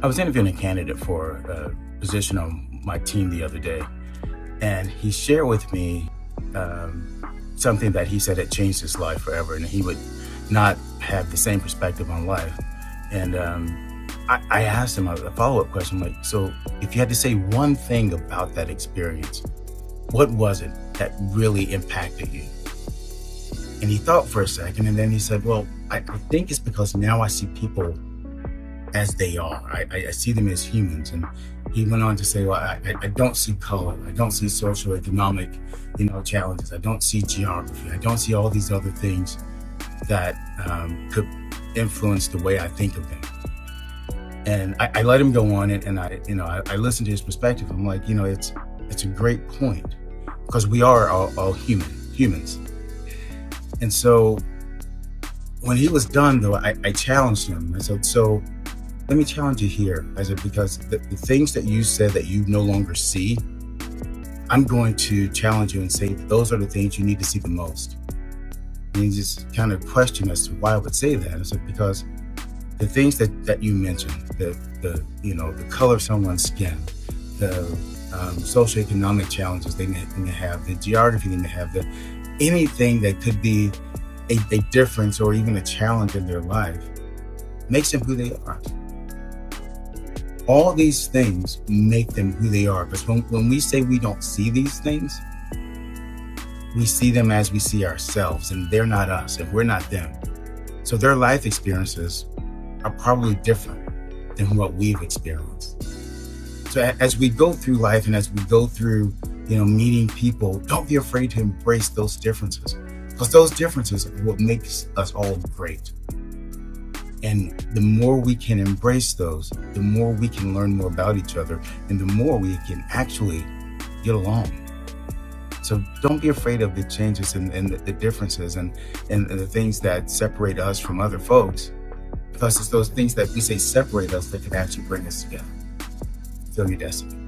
I was interviewing a candidate for a position on my team the other day, and he shared with me something that he said had changed his life forever, and he would not have the same perspective on life. And I asked him a follow-up question, like, so if you had to say one thing about that experience, what was it that really impacted you? And he thought for a second, and then he said, well, I think it's because now I see people as they are. I see them as humans. And he went on to say, well, I don't see color. I don't see socioeconomic, challenges. I don't see geography. I don't see all these other things that could influence the way I think of them. And I let him go on, and I listened to his perspective. I'm like, it's a great point, because we are all humans. And so when he was done, though, I challenged him. I said, so let me challenge you here. I said, because the things that you said that you no longer see, I'm going to challenge you and say those are the things you need to see the most. And he just kind of questioned as to why I would say that. I said, because the things that you mentioned, the color of someone's skin, the socioeconomic challenges they may have, the geography they may have, anything that could be a difference or even a challenge in their life makes them who they are. All these things make them who they are. Because when we say we don't see these things, we see them as we see ourselves, and they're not us and we're not them. So their life experiences are probably different than what we've experienced. So as we go through life and as we go through, meeting people, don't be afraid to embrace those differences, because those differences are what makes us all great. And the more we can embrace those, the more we can learn more about each other, and the more we can actually get along. So don't be afraid of the changes and the differences and the things that separate us from other folks, because it's those things that we say separate us that can actually bring us together. Feel your destiny.